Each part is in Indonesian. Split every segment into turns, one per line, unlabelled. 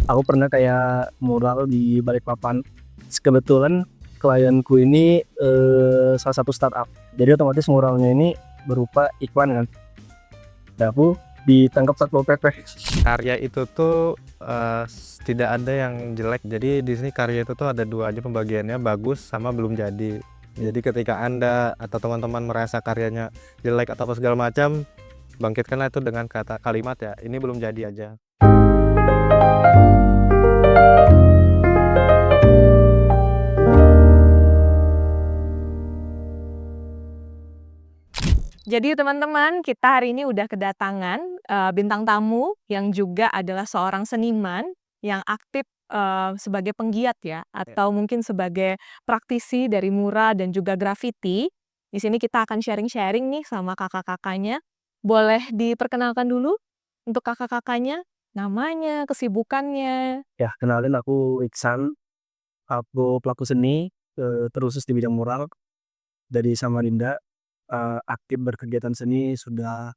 Aku pernah kayak mural di Balikpapan. Kebetulan klienku ini salah satu startup. Jadi otomatis muralnya ini berupa iklan kan. Dan aku ditangkap Satpol PP.
Karya itu tuh tidak ada yang jelek. Jadi di sini karya itu tuh ada dua aja pembagiannya, bagus sama belum jadi. Jadi ketika Anda atau teman-teman merasa karyanya jelek atau apa segala macam, bangkitkanlah itu dengan kata kalimat ya, ini belum jadi aja.
Jadi teman-teman, kita hari ini udah kedatangan bintang tamu yang juga adalah seorang seniman yang aktif sebagai penggiat ya, atau mungkin sebagai praktisi dari mural dan juga grafiti. Di sini kita akan sharing-sharing nih sama kakak-kakaknya. Boleh diperkenalkan dulu untuk kakak-kakaknya, namanya, kesibukannya.
Ya, kenalin aku Iksan. Aku pelaku seni, terusus di bidang mural dari Samarinda. Aktif berkegiatan seni sudah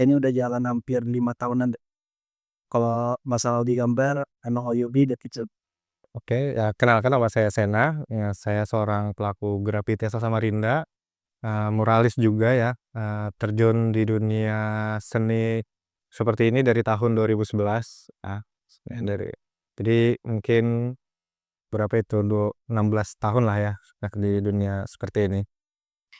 ini udah jalan hampir 5 tahunan deh. Kalau masalah di gambar, emang hobi dari kecil.
Oke, ya kenalkan nama saya Sena, ya, saya seorang pelaku grafiti asal Samarinda, muralis juga ya, terjun di dunia seni seperti ini dari tahun 2011, jadi mungkin berapa itu, 16 tahun lah ya, di dunia seperti ini.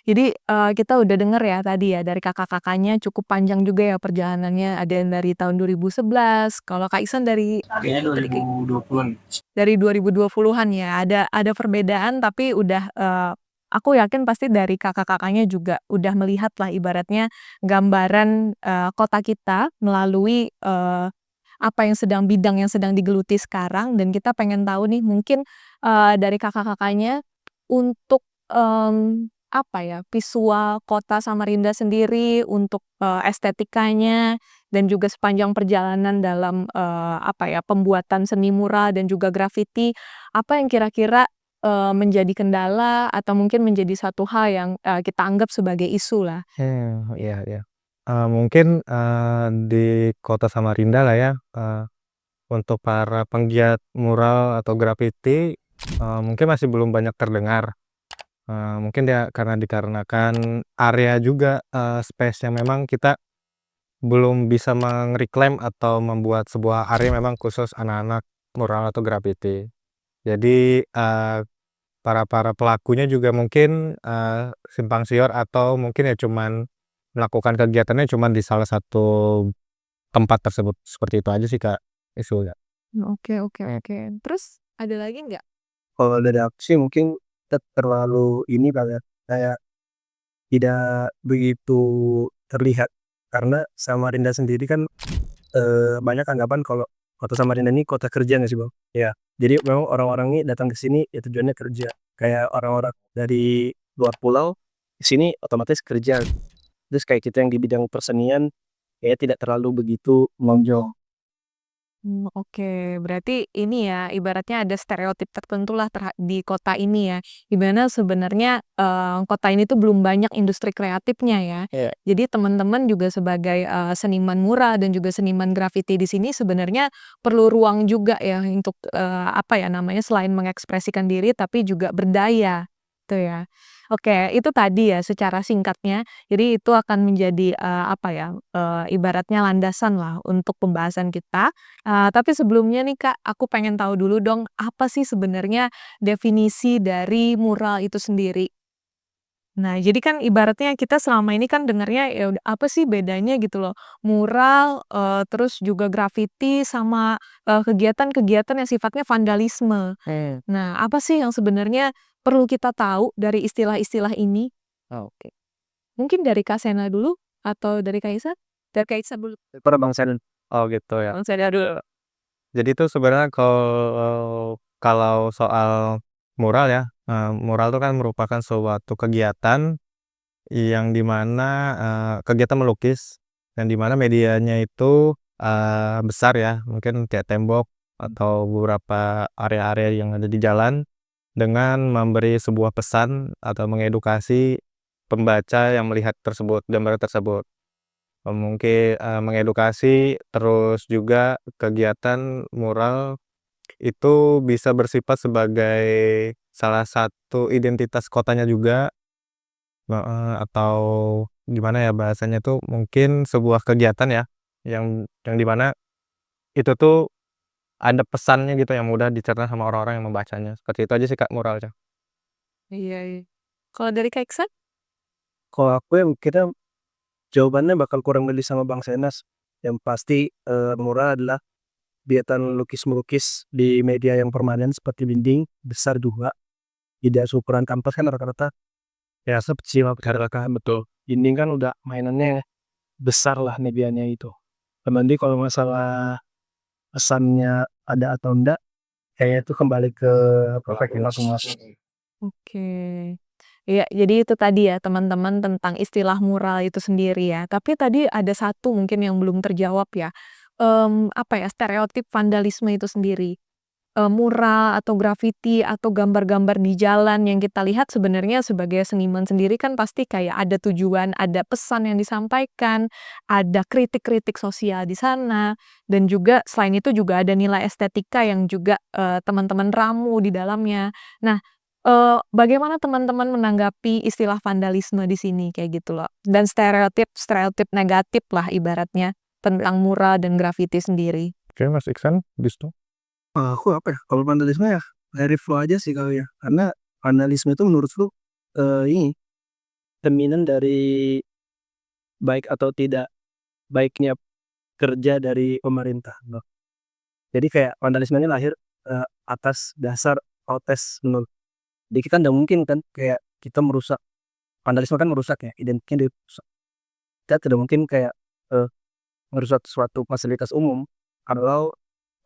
Jadi, kita udah denger ya tadi ya dari kakak-kakaknya cukup panjang juga ya perjalanannya, ada yang dari tahun 2011, kalau Kak Ihsan dari
Kayaknya
tadi
2020-an.
dari 2020-an ya, ada perbedaan tapi udah, aku yakin pasti dari kakak-kakaknya juga udah melihat lah ibaratnya gambaran, kota kita melalui, bidang yang sedang digeluti sekarang dan kita pengen tahu nih mungkin, dari kakak-kakaknya untuk, visual kota Samarinda sendiri untuk, estetikanya dan juga sepanjang perjalanan dalam, pembuatan seni mural dan juga grafiti, apa yang kira-kira, menjadi kendala atau mungkin menjadi satu hal yang, kita anggap sebagai isu lah?
Iya iya. Mungkin, di kota Samarinda lah ya, untuk para penggiat mural atau grafiti, mungkin masih belum banyak terdengar. Mungkin ya karena dikarenakan area juga, space yang memang kita belum bisa atau membuat sebuah area memang khusus anak-anak mural atau grafiti. Jadi, para para pelakunya juga mungkin, simpang siur atau mungkin ya cuman melakukan kegiatannya cuman di salah satu tempat tersebut, seperti itu aja sih, Kak, isunya.
Oke oke oke. Terus ada lagi nggak?
Kalau dari aku sih mungkin terlalu ini kali ya, kayak tidak begitu terlihat. Karena Samarinda sendiri kan banyak anggapan kalau kota Samarinda ini kota kerja nggak sih Bang? Ya, jadi memang orang-orang ini datang ke sini ya tujuannya kerja. Kayak orang-orang dari luar pulau ke sini otomatis kerja. Terus kayak kita yang di bidang persenian ya tidak terlalu begitu menonjol.
Oke. Berarti ini ya, ibaratnya ada stereotip tertentu lah di kota ini ya, di mana sebenarnya, kota ini tuh belum banyak industri kreatifnya ya.
Iya.
Jadi teman-teman juga sebagai, seniman mural dan juga seniman grafiti di sini sebenarnya perlu ruang juga ya untuk, selain mengekspresikan diri tapi juga berdaya, gitu ya. Oke, itu tadi ya secara singkatnya. Jadi itu akan menjadi, ibaratnya landasan lah untuk pembahasan kita. Tapi sebelumnya nih Kak, aku pengen tahu dulu dong, apa sih sebenarnya definisi dari mural itu sendiri? Nah, jadi kan ibaratnya kita selama ini kan dengarnya, ya udah apa sih bedanya gitu loh, mural, terus juga grafiti sama, kegiatan-kegiatan yang sifatnya vandalisme.
Hmm.
Nah, apa sih yang sebenarnya perlu kita tahu dari istilah-istilah ini?
Oke.
Mungkin dari Kak Sena dulu atau dari Kak Isa? Dari Kak Isa dulu.
Daripada Bang Sen.
Oh gitu ya.
Bang Sena dulu.
Jadi itu sebenarnya kalau soal mural ya, mural itu kan merupakan suatu kegiatan yang di mana, kegiatan melukis yang di mana medianya itu, besar ya, mungkin kayak tembok atau beberapa area-area yang ada di jalan dengan memberi sebuah pesan atau mengedukasi pembaca yang melihat gambar tersebut. mungkin, mengedukasi, terus juga kegiatan mural itu bisa bersifat sebagai salah satu identitas kotanya juga, heeh, atau gimana ya bahasanya tuh, mungkin sebuah kegiatan ya, yang di mana itu tuh ada pesannya gitu yang mudah dicerna sama orang-orang yang membacanya. Seperti itu aja sih Kak muralnya.
Iya iya. Kalau dari Kak Iksan?
Kalau aku ya mikirnya jawabannya bakal kurang lebih sama Bang Senas. Yang pasti, mural adalah kegiatan lukis-melukis di media yang permanen seperti dinding besar juga, tidak seukuran kanvas kan rata-rata ya sekecil kan betul. Dinding kan udah mainannya besar lah medianya itu. Nanti kalau masalah pesannya ada atau enggak, kayaknya itu kembali ke perspektif masing-masing.
Oke. Iya, jadi itu tadi ya teman-teman tentang istilah mural itu sendiri ya. Tapi tadi ada satu mungkin yang belum terjawab ya, apa ya, stereotip vandalisme itu sendiri. Mural atau grafiti atau gambar-gambar di jalan yang kita lihat sebenarnya sebagai seniman sendiri kan pasti kayak ada tujuan, ada pesan yang disampaikan, ada kritik-kritik sosial di sana, dan juga selain itu juga ada nilai estetika yang juga, teman-teman ramu di dalamnya. Nah, bagaimana teman-teman menanggapi istilah vandalisme di sini kayak gitu loh, dan stereotip-stereotip negatif lah ibaratnya tentang mural dan grafiti sendiri?
Oke Mas Iksan, bis tuh.
Aku apa ya, kalau vandalisme ya dari flow aja sih kalau ya, karena vandalisme itu menurutku, ini cerminan dari baik atau tidak baiknya kerja dari pemerintah loh. Jadi kayak vandalisme ini lahir, atas dasar protes menurut jadi kita nggak mungkin kan kayak kita merusak vandalisme kan merusak ya, identiknya dirusak. Kita tidak mungkin kayak, eee, merusak suatu fasilitas umum kalau,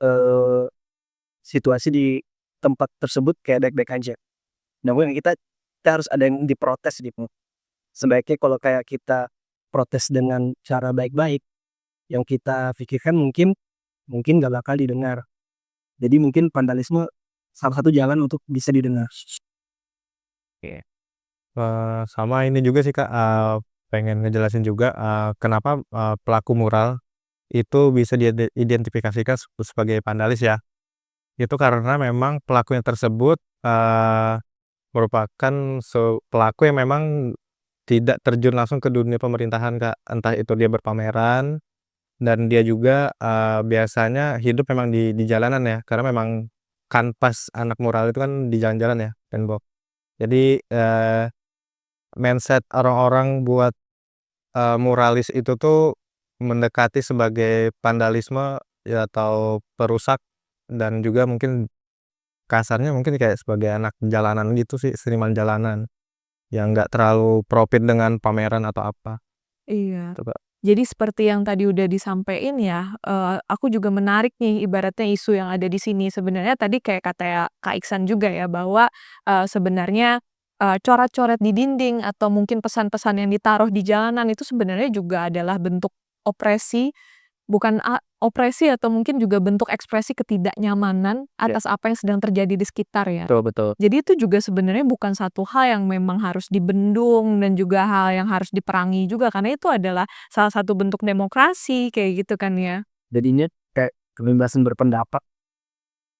eee, situasi di tempat tersebut kayak baik-baik aja. Namun kita harus ada yang diprotes gitu. Sebaiknya kalau kayak kita protes dengan cara baik-baik, yang kita pikirkan mungkin mungkin nggak bakal didengar. Jadi mungkin vandalisme salah satu jalan untuk bisa didengar.
Oke. Sama ini juga sih Kak, pengen ngejelasin juga, kenapa, pelaku mural itu bisa identifikasikan sebagai vandalis ya. Itu karena memang pelakunya tersebut, merupakan pelaku yang memang tidak terjun langsung ke dunia pemerintahan Kak. Entah itu dia berpameran dan dia juga, biasanya hidup memang di jalanan ya, karena memang kanvas anak mural itu kan di jalan-jalan ya, tembok. Jadi, mindset orang-orang buat, muralis itu tuh mendekati sebagai vandalisme ya atau perusak dan juga mungkin kasarnya mungkin kayak sebagai anak jalanan gitu sih, seniman jalanan yang nggak terlalu profit dengan pameran atau apa,
Iya.
gitu Kak.
Jadi seperti yang tadi udah disampein ya, aku juga menarik nih ibaratnya isu yang ada di sini. Sebenarnya tadi kayak kata ya Kak Iksan juga ya bahwa, sebenarnya, coret-coret di dinding atau mungkin pesan-pesan yang ditaruh di jalanan itu sebenarnya juga adalah bentuk opresi. Bukan opresi atau mungkin juga bentuk ekspresi ketidaknyamanan
Ya,
atas apa yang sedang terjadi di sekitar ya.
betul betul.
Jadi itu juga sebenarnya bukan satu hal yang memang harus dibendung dan juga hal yang harus diperangi juga, karena itu adalah salah satu bentuk demokrasi kayak gitu kan ya.
Jadinya kayak kebebasan berpendapat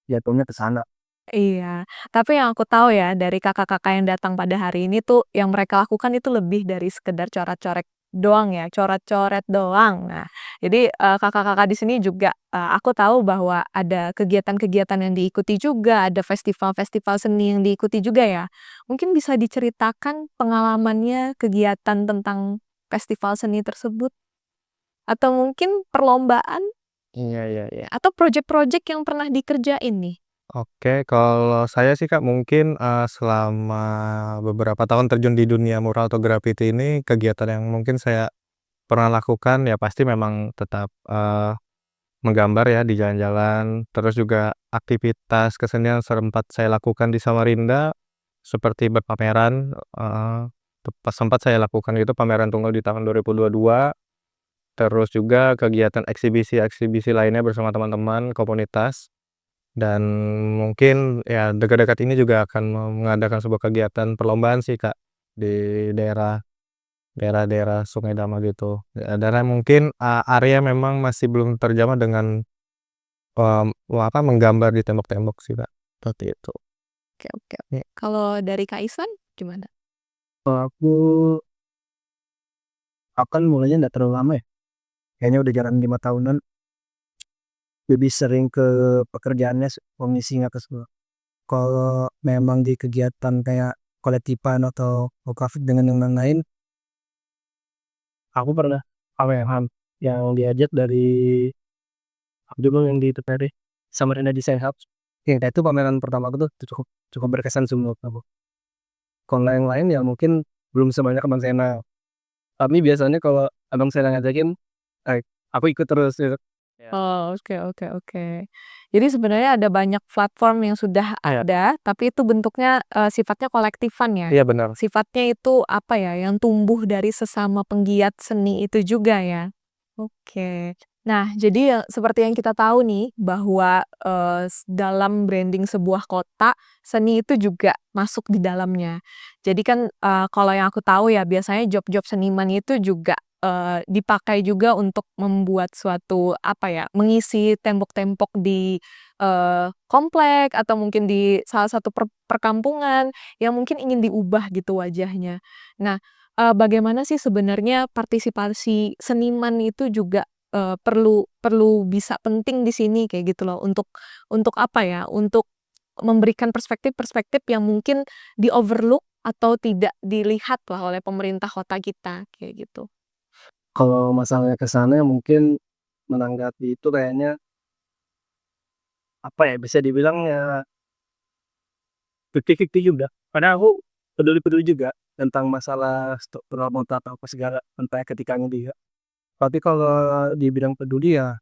jatuhnya ke sana.
Iya, tapi yang aku tahu ya dari kakak-kakak yang datang pada hari ini tuh yang mereka lakukan itu lebih dari sekedar coret-coret doang ya, coret-coret doang. Nah, jadi, kakak-kakak di sini juga, aku tahu bahwa ada kegiatan-kegiatan yang diikuti juga, ada festival-festival seni yang diikuti juga ya. Mungkin bisa diceritakan pengalamannya, kegiatan tentang festival seni tersebut? Atau mungkin perlombaan,
Iya iya iya.
atau project-project yang pernah dikerjain nih?
Oke, kalau saya sih Kak mungkin, selama beberapa tahun terjun di dunia mural atau grafiti ini, kegiatan yang mungkin saya pernah lakukan ya pasti memang tetap, menggambar ya di jalan-jalan, terus juga aktivitas kesenian sempat saya lakukan di Samarinda, seperti berpameran, heeh, sempat saya lakukan itu pameran tunggal di tahun 2022, terus juga kegiatan eksibisi-eksibisi lainnya bersama teman-teman komunitas. Dan mungkin ya dekat-dekat ini juga akan mengadakan sebuah kegiatan perlombaan sih Kak, di daerah daerah-daerah Sungai Dama gitu. Daerah mungkin, area memang masih belum terjamah dengan, menggambar di tembok-tembok sih, Kak, seperti itu.
Oke oke.
Ya.
Kalau dari Kak Ihsan gimana?
Kalau aku kan mulainya nggak terlalu lama ya, kayaknya udah jalan 5 tahunan, lebih sering ke pekerjaannya komisi nggak ke sekolah. Kalau memang di kegiatan kayak kolektifan atau kokafik dengan yang lain, aku pernah yang diajak dari dulu yang di TPRI Samarinda Design Hub. Ya, itu pameran pertama aku tuh cukup cukup berkesan sih menurut aku. Kalau yang lain ya mungkin belum sebanyak Abang Sena. Tapi biasanya kalau Abang Sena ngajakin, aku ikut terus gitu.
Oh, oke oke oke. Jadi sebenarnya ada banyak platform yang sudah ada, tapi itu bentuknya, sifatnya kolektifan ya?
Iya benar.
Sifatnya itu apa ya, yang tumbuh dari sesama penggiat seni itu juga ya? Oke. Nah, jadi ya seperti yang kita tahu nih bahwa, dalam branding sebuah kota, seni itu juga masuk di dalamnya. Jadi kan, kalau yang aku tahu ya biasanya job-job seniman itu juga, dipakai juga untuk membuat suatu apa ya, mengisi tembok-tembok di, komplek atau mungkin di salah satu perkampungan yang mungkin ingin diubah gitu wajahnya. Nah, bagaimana sih sebenarnya partisipasi seniman itu juga, perlu perlu bisa penting di sini kayak gitu loh untuk apa ya, untuk memberikan perspektif-perspektif yang mungkin di-overlook atau tidak dilihat lah oleh pemerintah kota kita, kayak gitu.
Kalau masalahnya ke sana mungkin menanggapi itu kayaknya apa ya, bisa dibilang ya 50-50 juga. Padahal aku peduli-peduli juga tentang masalah struktural kota atau apa segala sampai ketikanya dia. Tapi kalau dibilang peduli ya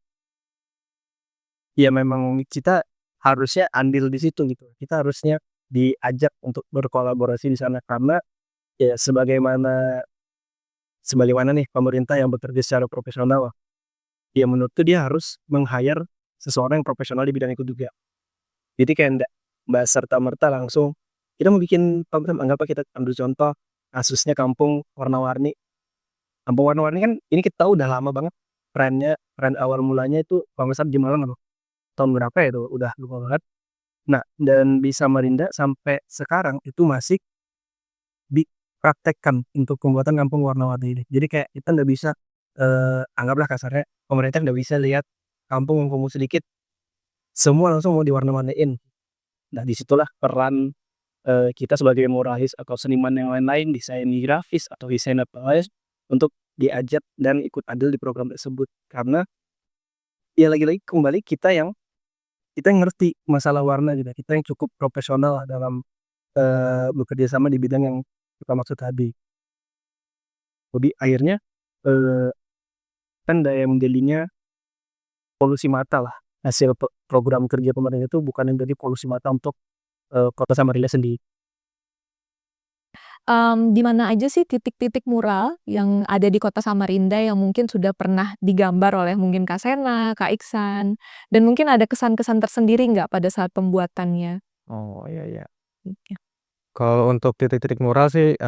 memang kita harusnya andil di situ gitu. Kita harusnya diajak untuk berkolaborasi di sana karena ya sebagaimana nih pemerintah yang bekerja secara profesional, ya menurutku dia harus meng-hire seseorang yang profesional di bidang itu juga. Jadi kayak nggak serta-merta langsung kita mau bikin program, anggaplah kita ambil contoh kasusnya Kampung Warna-Warni. Kampung Warna-Warni kan ini kita tahu udah lama banget trend awal mulanya itu kalau nggak salah di Malang apa, tahun berapa ya itu, udah lupa banget. Nah, dan di Samarinda sampai sekarang itu masih dipraktekkan untuk pembuatan Kampung Warna-Warni ini. Jadi kayak kita nggak bisa, anggaplah kasarnya pemerintah nggak bisa lihat kampung yang kumuh sedikit, semua langsung mau diwarna-warniin. Nah, disitulah peran, kita sebagai muralis atau seniman yang lain-lain, desain grafis atau desain apa lain, untuk diajak dan ikut andil di program tersebut. Karena ya lagi-lagi kembali kita yang ngerti masalah warna gitu, kita yang cukup profesional lah dalam, bekerja sama di bidang yang kita maksud tadi. Jadi akhirnya, eee, kan daya menggalinya polusi mata lah, hasil program kerja pemerintah itu bukan yang jadi polusi mata untuk, Kota Samarinda sendiri.
Di mana aja sih titik-titik mural yang ada di kota Samarinda yang mungkin sudah pernah digambar oleh mungkin Kak Sena, Kak Iksan, dan mungkin ada kesan-kesan tersendiri nggak pada saat pembuatannya?
Oh, iya iya.
Iya.
Kalau untuk titik-titik mural sih,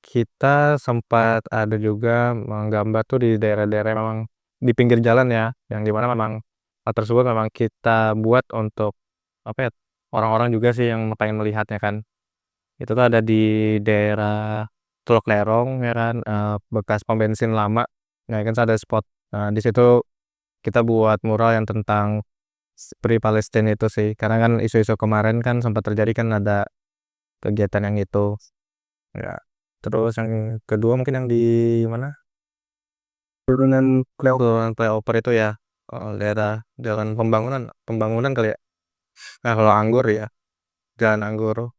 kita sempat ada juga menggambar tuh di daerah-daerah memang di pinggir jalan ya, yang di mana memang hal tersebut memang kita buat untuk, apa ya, orang-orang juga sih yang pengen melihatnya kan. Itu tuh ada di daerah Teluk Lerong ya kan, bekas pom bensin lama. Nah, kan ada spot, di situ kita buat mural yang tentang Free Palestine itu sih, karena kan isu-isu kemarin kan sempat terjadi kan ada kegiatan yang itu, ya. Terus yang kedua mungkin yang di mana,
Turunan
turunan flyover itu ya, daerah jalan pembangunan pembangunan kali ya? Nah, kalau Anggur ya, Jalan Anggur.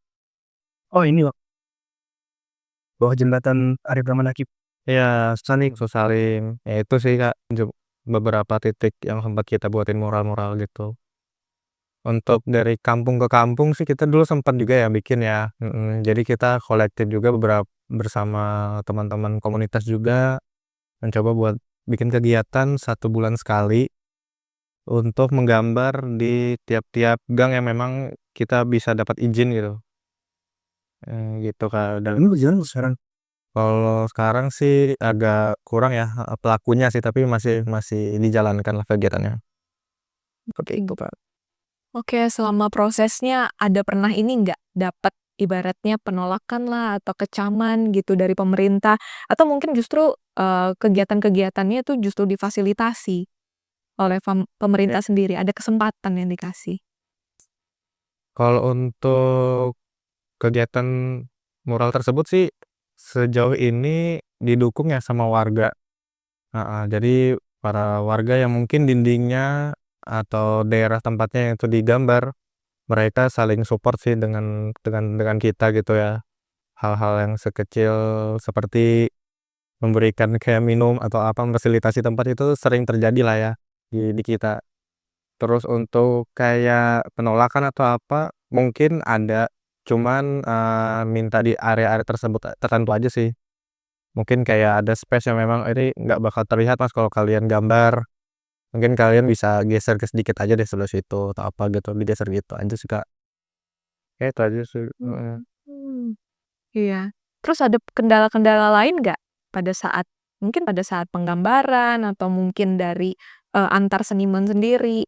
oh ini Bang, bawah jembatan Arif Rahman Hakib.
Iya, Susalim. Ya itu sih Kak, beberapa titik yang sempat kita buatin mural-mural gitu. Untuk dari kampung ke kampung sih kita dulu sempat juga ya bikin ya, jadi kita kolektif juga bersama teman-teman komunitas juga, mencoba buat bikin kegiatan 1 bulan sekali, untuk menggambar di tiap-tiap gang yang memang kita bisa dapat izin gitu, gitu Kak, dan
Ini berjalan sekarang.
Kalau sekarang sih agak kurang ya, pelakunya sih, tapi masih dijalankan lah kegiatannya.
Seperti itu, Pak. Oke, selama prosesnya ada pernah ini nggak, dapat ibaratnya penolakan lah atau kecaman gitu dari pemerintah, atau mungkin justru, kegiatan-kegiatannya itu justru difasilitasi oleh pemerintah sendiri, ada kesempatan yang dikasih?
Kalau untuk kegiatan mural tersebut sih, sejauh ini didukung ya sama warga. Heeh, jadi para warga yang mungkin dindingnya atau daerah tempatnya yang itu digambar, mereka saling support sih dengan kita gitu ya. Hal-hal yang sekecil seperti memberikan kayak minum atau apa, memfasilitasi tempat itu sering terjadi lah ya di kita. Terus untuk kayak penolakan atau apa, mungkin ada, cuman, minta di area-area tersebut tertentu aja sih. Mungkin kayak ada space yang memang, "Ini nggak bakal terlihat Mas kalau kalian gambar, mungkin kalian bisa geser ke sedikit aja deh sebelah situ," atau apa gitu, digeser gitu aja sih, Kak. Kayak itu aja sih, heeh.
Hmm. Iya. Terus ada kendala-kendala lain nggak pada saat mungkin pada saat penggambaran atau mungkin dari, antar seniman sendiri?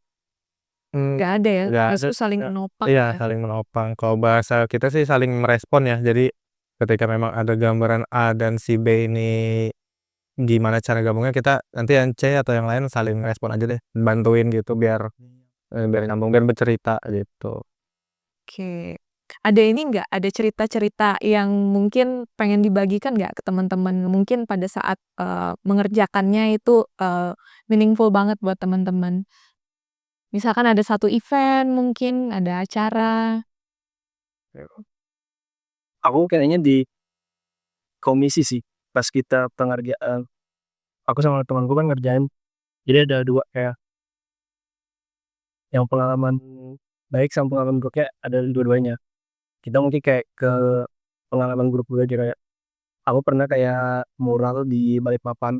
Mmm,
Nggak ada ya?
nggak ada,
Justru saling menopang
iya,
ya?
saling menopang. Kalau bahasa kita sih saling merespon ya. Jadi ketika memang ada gambaran A dan si B ini gimana cara gabungnya, kita nanti yang C atau yang lain saling respon aja deh, bantuin gitu biar nyambung, biar bercerita gitu.
Oke. Ada ini nggak, ada cerita-cerita yang mungkin pengen dibagikan nggak ke teman-teman? Mungkin pada saat, mengerjakannya itu, meaningful banget buat teman-teman. Misalkan ada satu event mungkin, ada acara.
Aku kayaknya di komisi sih, pas kita penghargaan, aku sama temanku kan ngerjain, jadi ada 2 kayak yang pengalaman baik sama pengalaman buruknya ada dua-duanya. Kita mungkin kayak ke pengalaman buruk dulu aja, kayak aku pernah kayak mural di Balikpapan,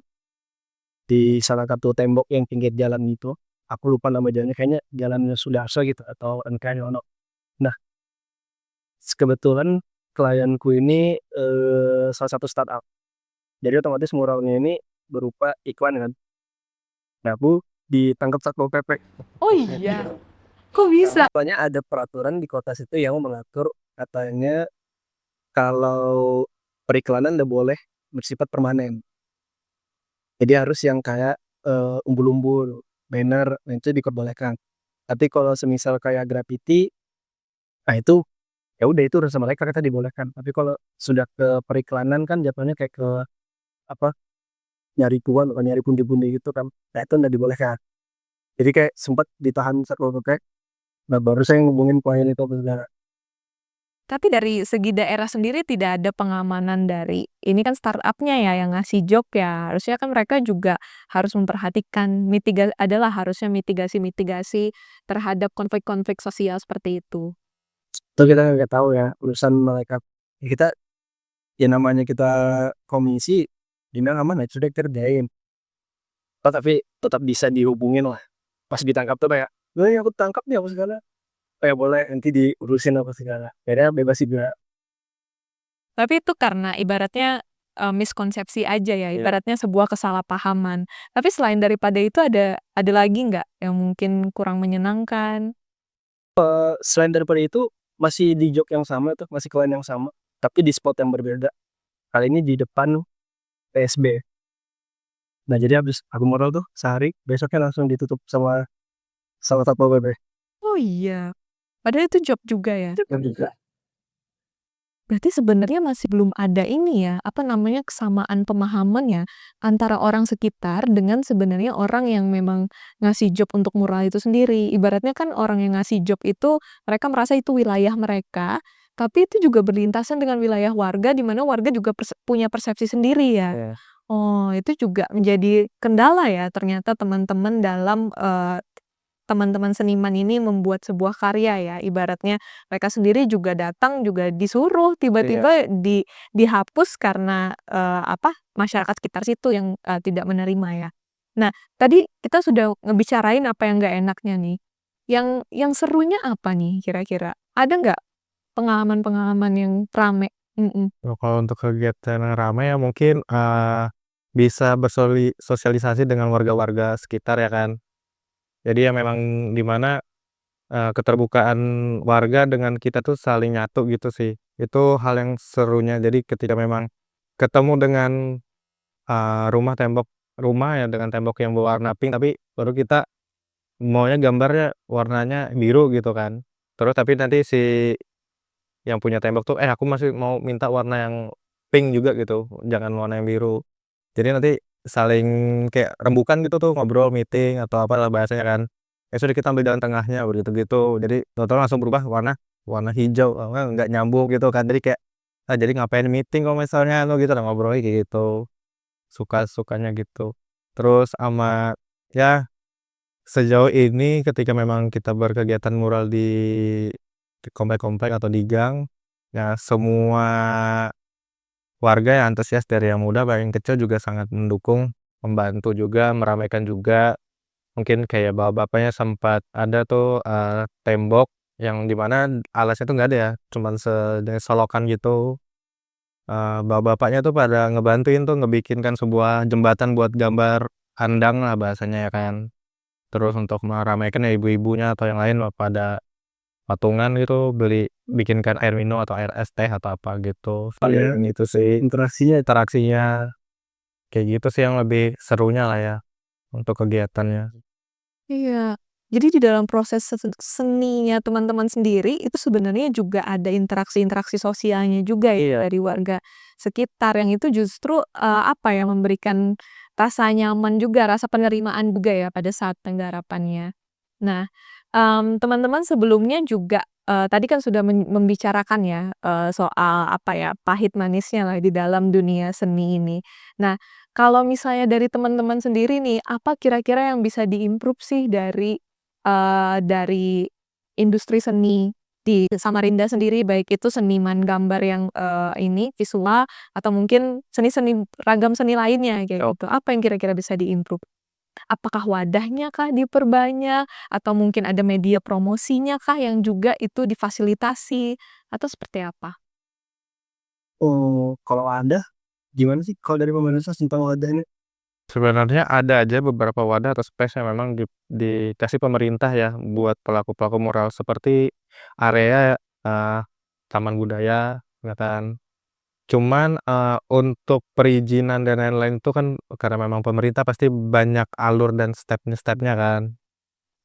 di salah satu tembok yang pinggir jalan gitu, aku lupa nama jalannya, kayaknya Jalan Sudarso gitu atau NK Yono. Nah, kebetulan klienku ini, salah satu startup, jadi otomatis muralnya ini berupa iklan kan. Nah, aku ditangkap Satpol PP.
Oh iya? Kok bisa?
Soalnya ada peraturan di kota situ yang mengatur, katanya kalau periklanan nggak boleh bersifat permanen. Jadi harus yang kayak, umbul-umbul, banner, nah itu diperbolehkan. Tapi kalau semisal kayak graffiti, nah itu, ya udah itu urusan mereka, kita dibolehkan. Tapi kalau sudah ke periklanan kan jatuhnya kayak ke, apa, nyari cuan atau nyari pundi-pundi gitu kan, nah itu nggak dibolehkan. Jadi kayak sempat ditahan Satpol PP, nah baru saya ngubungin klien itu ke negara.
Tapi dari segi daerah sendiri tidak ada pengamanan dari ini kan startup-nya ya yang ngasih job ya, harusnya kan mereka juga harus memperhatikan adalah harusnya mitigasi-mitigasi terhadap konflik-konflik sosial seperti itu.
Itu kita nggak tahu ya urusan mereka. Ya kita, ya namanya kita komisi, dibilang aman ya sudah kita kerjain. Oh tapi tetap bisa dihubungin lah. Pas ditangkap tuh kayak, "Loh ya aku tangkap nih apa segala." "Oh ya boleh nanti diurusin apa segala." Akhirnya bebas juga.
Tapi itu karena ibaratnya, miskonsepsi aja ya,
Iya.
ibaratnya sebuah kesalahpahaman. Tapi selain daripada itu ada lagi nggak yang mungkin kurang menyenangkan?
Selain daripada itu, masih di jok yang sama tuh, masih klien yang sama, tapi di spot yang berbeda. Kali ini di depan PSB. Nah jadi habis aku mural tuh sehari, besoknya langsung ditutup sama sama Satpol PP.
Oh iya, padahal itu job juga ya?
Yang juga.
Berarti sebenarnya masih belum ada ini ya, apa namanya, kesamaan pemahaman ya, antara orang sekitar dengan sebenarnya orang yang memang ngasih job untuk mural itu sendiri. Ibaratnya kan orang yang ngasih job itu, mereka merasa itu wilayah mereka, tapi itu juga berlintasan dengan wilayah warga, di mana warga juga punya persepsi sendiri ya.
Iya.
Oh, itu juga menjadi kendala ya ternyata teman-teman dalam, teman-teman seniman ini membuat sebuah karya ya, ibaratnya mereka sendiri juga datang juga disuruh
Iya.
tiba-tiba dihapus karena, masyarakat sekitar situ yang, tidak menerima ya. Nah, tadi kita sudah ngebicarain apa yang nggak enaknya nih. Yang serunya apa nih kira-kira? Ada nggak pengalaman-pengalaman yang rame Mhm.
Kalau untuk kegiatan yang ramai ya mungkin, bisa sosialisasi dengan warga-warga sekitar ya kan. Jadi ya memang di mana, keterbukaan warga dengan kita tuh saling nyatu gitu sih. Itu hal yang serunya. Jadi ketika memang ketemu dengan, rumah ya dengan tembok yang berwarna pink, tapi baru kita maunya gambarnya warnanya biru gitu kan. Terus tapi nanti si yang punya tembok tuh, "Eh, aku masih mau minta warna yang pink juga," gitu, "jangan warna yang biru." Jadi nanti saling kayak rembukan gitu tuh, ngobrol, meeting, atau apalah bahasanya kan. Ya sudah kita ambil jalan tengahnya, begitu-gitu. Jadi tahu-tahu langsung berubah warna warna hijau, nggak nyambung gitu kan. Jadi kayak, jadi ngapain meeting kalau misalnya anu gitu, nah ngobrolnya kayak gitu, suka-sukanya gitu. Terus sama ya sejauh ini ketika memang kita berkegiatan mural di komplek-komplek atau di gang, ya semua warga yang antusias dari yang muda sampai yang kecil juga sangat mendukung, membantu juga, meramaikan juga. Mungkin kayak bapak-bapaknya sempat ada tuh, tembok yang di mana alasnya tuh nggak ada ya, cuman solokan gitu. Bapak-bapaknya tuh pada ngebantuin tuh ngebikinkan sebuah jembatan buat gambar handang lah bahasanya ya kan. Terus untuk meramaikan ya ibu-ibunya atau yang lain pada patungan gitu bikinkan air minum atau air es teh atau apa gitu,
Iya,
saling itu sih,
interaksinya
interaksinya. Kayak gitu sih yang lebih serunya lah ya, untuk kegiatannya.
Iya. Jadi di dalam proses seninya teman-teman sendiri, itu sebenarnya juga ada interaksi-interaksi sosialnya juga ya dari warga sekitar yang itu justru, apa ya, memberikan rasa nyaman juga, rasa penerimaan juga ya pada saat penggarapannya. Nah, teman-teman sebelumnya juga, tadi kan sudah membicarakan ya, soal apa ya, pahit manisnya lah di dalam dunia seni ini. Nah, kalau misalnya dari teman-teman sendiri nih, apa kira-kira yang bisa di-improve sih dari industri seni di Samarinda sendiri, baik itu seniman gambar yang, ini visual atau mungkin seni-seni ragam seni lainnya kayak gitu. Apa yang kira-kira bisa di-improve? Apakah wadahnya kah diperbanyak? Atau mungkin ada media promosinya kah yang juga itu difasilitasi? Atau seperti apa?
oh, kalau ada, gimana sih kalau dari pemerintah tentang wadahnya?
Sebenarnya ada aja beberapa wadah atau space yang memang dikasih pemerintah ya, buat pelaku-pelaku mural seperti area, taman budaya, ya kan. Cuman, untuk perizinan dan lain-lain itu kan karena memang pemerintah pasti banyak alur dan stepnya kan.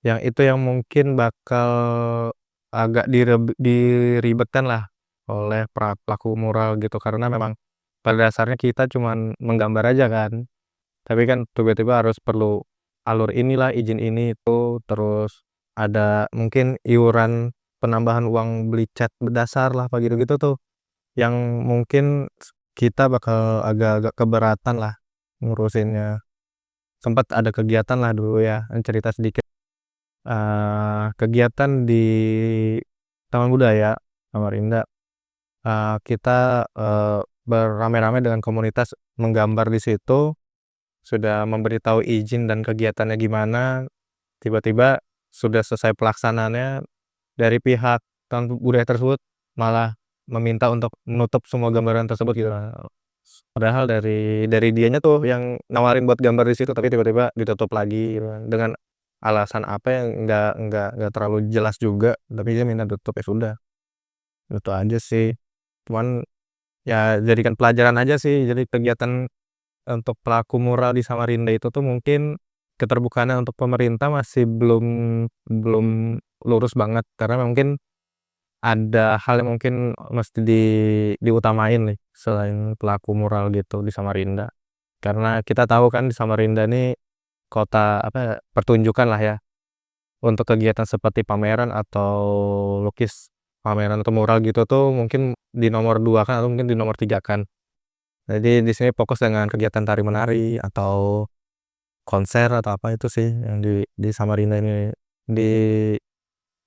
Yang itu yang mungkin bakal agak diribetkan lah oleh pelaku mural gitu, karena memang pada dasarnya kita cuman menggambar aja kan, tapi kan tiba-tiba harus perlu alur inilah, izin ini, itu, terus ada mungkin iuran penambahan uang beli cat dasar lah, apa gitu-gitu tuh, yang mungkin kita bakal agak-agak keberatan lah ngurusinnya. Sempet ada kegiatan lah dulu ya, cerita sedikit. Kegiatan di Taman Budaya Samarinda, kita, beramai-ramai dengan komunitas menggambar di situ, sudah memberitahu izin dan kegiatannya gimana, tiba-tiba sudah selesai pelaksanaannya dari pihak Taman Budaya tersebut malah meminta untuk menutup semua gambaran tersebut gitu. Padahal dari dianya tuh yang nawarin buat gambar di situ, tapi tiba-tiba ditutup lagi gitu kan, dengan alasan apa yang nggak terlalu jelas juga, tapi dia minta tutup, ya sudah, itu aja sih. Cuman ya jadikan pelajaran aja sih, jadi kegiatan untuk pelaku mural di Samarinda itu tuh mungkin keterbukaannya untuk pemerintah masih belum belum lurus banget, karena mungkin ada hal yang mungkin mesti diutamain nih, selain pelaku mural gitu di Samarinda. Karena kita tahu kan di Samarinda nih kota apa ya, pertunjukan lah ya, untuk kegiatan seperti pameran atau pameran atau mural gitu tuh mungkin di nomor 2 kan atau mungkin di nomor 3 kan. Jadi di sini fokus dengan kegiatan tari menari atau konser atau apa itu sih yang di Samarinda ini di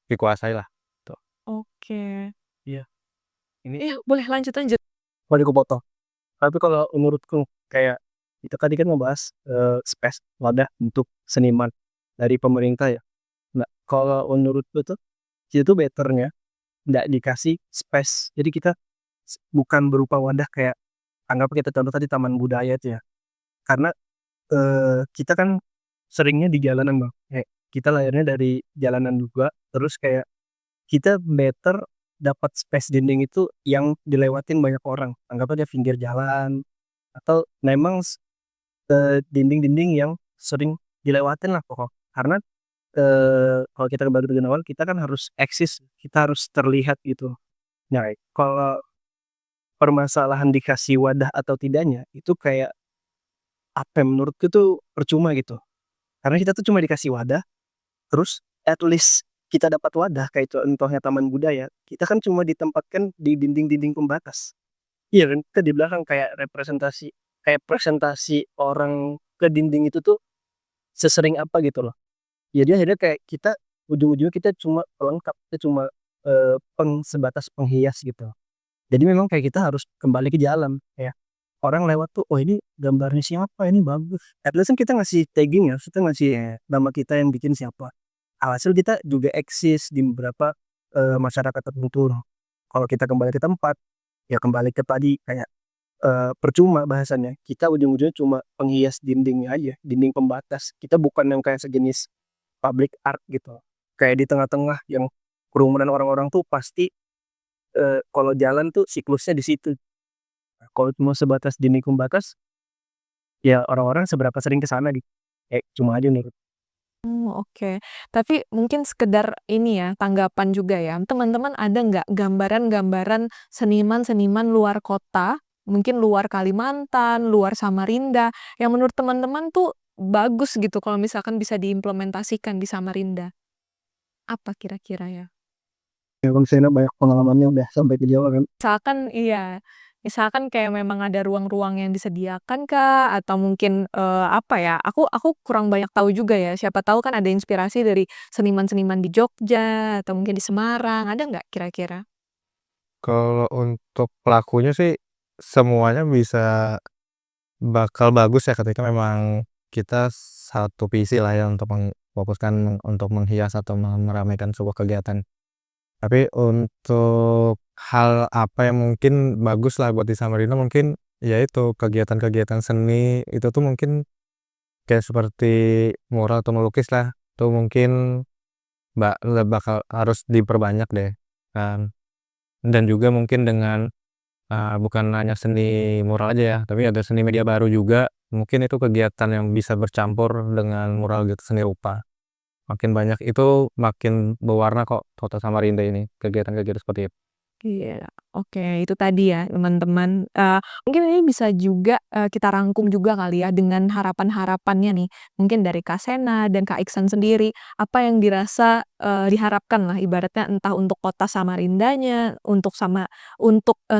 dikuasai lah, tuh.
Oke.
Iya, ini
Iya, boleh lanjut lanjut.
sorry kepotong. Tapi kalau menurutku kayak kita tadi kan ngebahas, space, wadah untuk seniman dari pemerintah ya. Nah, kalau menurutku tuh, itu better-nya nggak dikasih space. Jadi kita bukan berupa wadah kayak anggap kita contoh tadi taman budaya itu ya. Karena, kita kan seringnya di jalanan, Bang, kayak kita lahirnya dari jalanan juga, terus kayak kita better dapat space dinding itu yang dilewatin banyak orang, anggap aja pinggir jalan atau memang dinding-dinding yang sering dilewatin lah pokok karena, kalau kita kembali ke tujuan awal kita kan harus eksis, kita harus terlihat gitu. Nah, kalau permasalahan dikasih wadah atau tidaknya, itu kayak, apa ya, menurutku tuh percuma gitu. Karena kita tuh cuma dikasih wadah, terus at least kita dapat wadah kayak itu contohnya taman budaya, kita kan cuma ditempatkan di dinding-dinding pembatas. Iya kan, kita di belakang kayak presentasi orang ke dinding itu tuh sesering apa gitu loh. Jadi akhirnya kayak kita ujung-ujungnya kita cuma pelengkap, kita cuma, sebatas penghias gitu. Jadi memang kayak kita harus kembali ke jalan, kayak orang lewat tuh, "Oh ini gambarnya siapa? Ini bagus." At least kan kita ngasih tagging ya, kita ngasih nama kita yang bikin siapa. Alhasil kita juga eksis di beberapa, masyarakat tertentu. Kalau kita kembali ke tempat, ya kembali ke tadi kayak, percuma bahasannya, kita ujung-ujungnya cuma penghias dindingnya aja, dinding pembatas. Kita bukan yang kayak sejenis public art gitu. Kayak di tengah-tengah yang kerumunan orang-orang tuh pasti, kalau jalan tuh siklusnya di situ. Nah, kalau cuma sebatas dinding pembatas, ya orang-orang seberapa sering ke sana gitu, cuma aja menurut.
Oke. Tapi mungkin sekedar ini ya, tanggapan juga ya, teman-teman ada nggak gambaran-gambaran seniman-seniman luar kota, mungkin luar Kalimantan, luar Samarinda, yang menurut teman-teman tuh bagus gitu kalau misalkan bisa diimplementasikan di Samarinda? Apa kira-kira ya?
Ya Bang Sena banyak pengalamannya udah sampai ke Jawa kan.
Misalkan iya, misalkan kayak memang ada ruang-ruang yang disediakan kah? Atau mungkin, apa ya, aku kurang banyak tahu juga ya, siapa tahu kan ada inspirasi dari seniman-seniman di Jogja, atau mungkin di Semarang, ada nggak kira-kira?
Kalau untuk pelakunya sih semuanya bakal bagus ya ketika memang kita satu visi lah ya untuk memfokuskan untuk menghias atau meramaikan sebuah kegiatan. Tapi untuk hal apa yang mungkin bagus lah buat di Samarinda mungkin ya itu kegiatan-kegiatan seni itu tuh mungkin kayak seperti mural atau melukis lah, itu mungkin bakal harus diperbanyak deh kan. Dan juga mungkin dengan bukan hanya seni mural aja ya, tapi ada seni media baru juga, mungkin itu kegiatan yang bisa bercampur dengan mural gitu, seni rupa. Makin banyak itu, makin berwarna kok kota Samarinda ini, kegiatan-kegiatan seperti itu.
Iya, oke itu tadi ya teman-teman, mungkin ini bisa juga, kita rangkum juga kali ya dengan harapan-harapannya nih, mungkin dari Kak Sena dan Kak Iksan sendiri, apa yang dirasa, diharapkan lah ibaratnya entah untuk kota Samarindanya, untuk,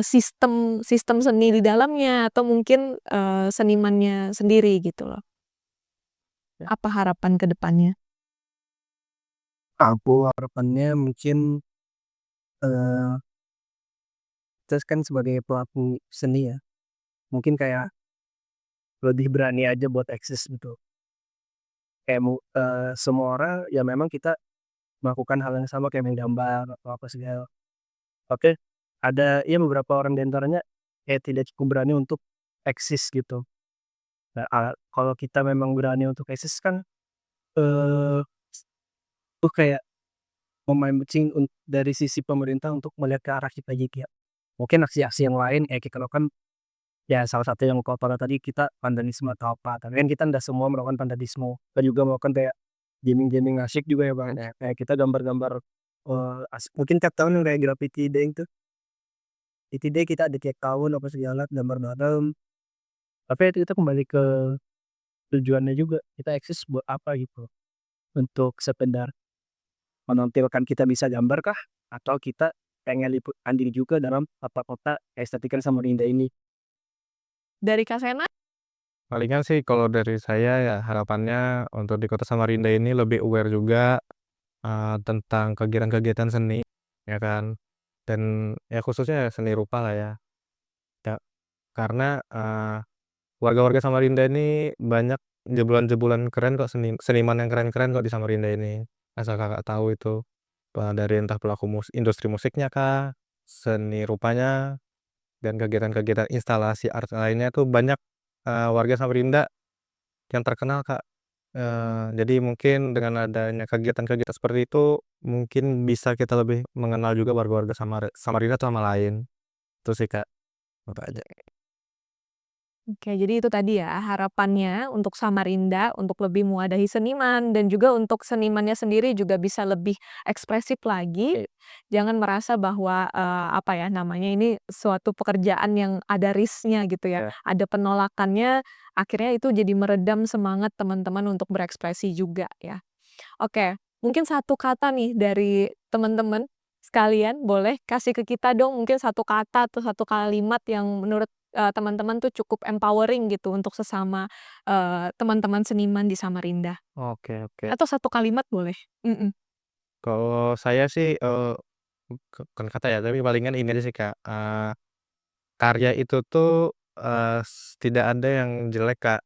sistem sistem seni di dalamnya, atau mungkin, senimannya sendiri gitu loh.
Ya.
Apa harapan ke depannya?
Aku harapannya mungkin, eee, kita kan sebagai pelaku seni ya, mungkin kayak lebih berani aja buat eksis gitu. Kayak semua orang ya memang kita melakukan hal yang sama kayak main gambar atau apa segala. Oke, ada ya beberapa orang di antaranya kayak tidak cukup berani untuk eksis gitu. Nah, kalau kita memang berani untuk eksis kan, eee, tuh kayak memancing dari sisi pemerintah untuk melihat ke arah kita juga. Mungkin aksi-aksi yang lain kayak kita lakukan, ya salah satu yang kau Kopara tadi kita vandalisme atau apa, tapi kan kita ndak semua melakukan vandalisme. Kita juga melakukan kayak jamming-jamming asyik juga ya, Bang, ya. Kayak kita gambar-gambar, mungkin tiap tahun yang kayak graffiti day itu, itu day kita ada tiap tahun apa segala gambar bareng. Tapi itu kita kembali ke tujuannya juga, kita eksis buat apa gitu, untuk sekedar menampilkan kita bisa gambar kah? Atau kita pengen liput andil juga dalam tata kota keestetikan Samarinda ini.
Dari Kak Sena?
Palingan sih kalau dari saya ya harapannya untuk di kota Samarinda ini lebih aware juga, tentang kegiatan-kegiatan seni, ya kan. Dan ya khususnya seni rupa lah ya. Ya, karena, warga-warga Samarinda ini banyak jebolan-jebolan keren kok, seniman yang keren-keren kok di Samarinda ini. Asal Kakak tahu itu, dari entah pelaku industri musiknya kah, seni rupanya, dan kegiatan-kegiatan instalasi art lainnya tuh banyak, warga Samarinda yang terkenal, Kak. Jadi mungkin dengan adanya kegiatan-kegiatan seperti itu, mungkin bisa kita lebih mengenal juga warga-warga Samarinda sama lain. Itu sih, Kak, itu aja.
Oke, jadi itu tadi ya harapannya untuk Samarinda untuk lebih mewadahi seniman dan juga untuk senimannya sendiri juga bisa lebih ekspresif lagi. Jangan merasa bahwa, apa ya namanya, ini suatu pekerjaan yang ada risk-nya gitu ya, ada penolakannya, akhirnya itu jadi meredam semangat teman-teman untuk berekspresi juga ya. Oke, mungkin satu kata nih dari teman-teman sekalian, boleh kasih ke kita dong mungkin satu kata atau satu kalimat yang menurut, teman-teman tuh cukup empowering gitu untuk sesama, teman-teman seniman di Samarinda.
Oke, oke.
Atau satu kalimat boleh. Mhm.
Kalau saya sih, bukan kata ya, tapi palingan ini aja sih, Kak, karya itu tuh, tidak ada yang jelek, Kak.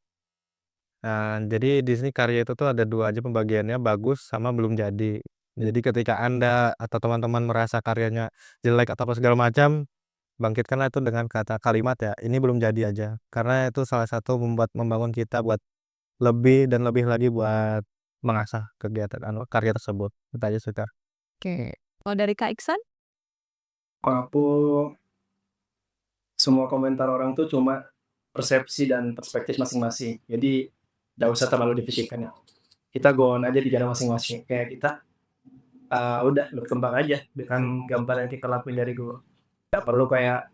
Jadi di sini karya itu tuh ada 2 aja pembagiannya, bagus sama belum jadi. Jadi ketika Anda atau teman-teman merasa karyanya jelek atau apa segala macam, bangkitkanlah itu dengan kata kalimat ya, "Ini belum jadi aja." Karena itu salah satu membangun kita buat lebih dan lebih lagi buat mengasah kegiatan karya tersebut. Itu aja sih, Kak.
Oke. Kalau dari Kak Iksan?
Kalau aku, semua komentar orang tuh cuma persepsi dan perspektif masing-masing. Jadi nggak usah terlalu difikirkan ya. Kita go on aja di jalan masing-masing. Kayak kita udah berkembang aja dengan gambar yang kita lakuin dari dulu. Nggak perlu kayak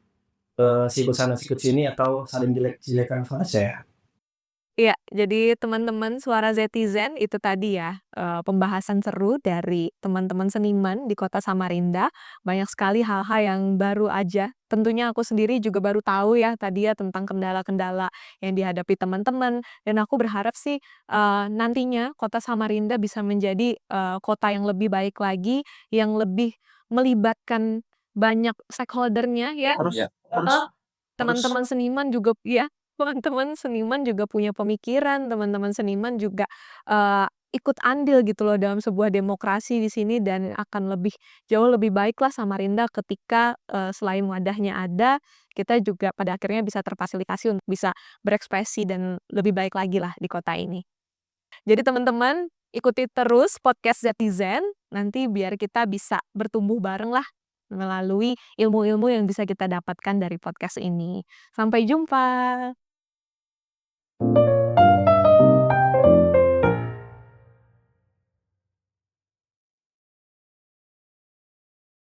sikut sana sikut sini atau saling jelek-jelekan fase ya.
Iya, jadi teman-teman Suara Zetizen itu tadi ya, pembahasan seru dari teman-teman seniman di Kota Samarinda. Banyak sekali hal-hal yang baru aja, tentunya aku sendiri juga baru tahu ya tadi ya tentang kendala-kendala yang dihadapi teman-teman, dan aku berharap sih, nantinya Kota Samarinda bisa menjadi, kota yang lebih baik lagi, yang lebih melibatkan banyak stakeholder-nya ya.
Harus ya,
Heeh.
harus
Teman-teman seniman juga ya, teman-teman seniman juga punya pemikiran, teman-teman seniman juga, ikut andil gitu loh dalam sebuah demokrasi di sini dan akan jauh lebih baiklah Samarinda ketika, selain wadahnya ada, kita juga pada akhirnya bisa terfasilitasi untuk bisa berekspresi dan lebih baik lagi lah di kota ini. Jadi teman-teman, ikuti terus podcast Zetizen, nanti biar kita bisa bertumbuh bareng lah melalui ilmu-ilmu yang bisa kita dapatkan dari podcast ini. Sampai jumpa.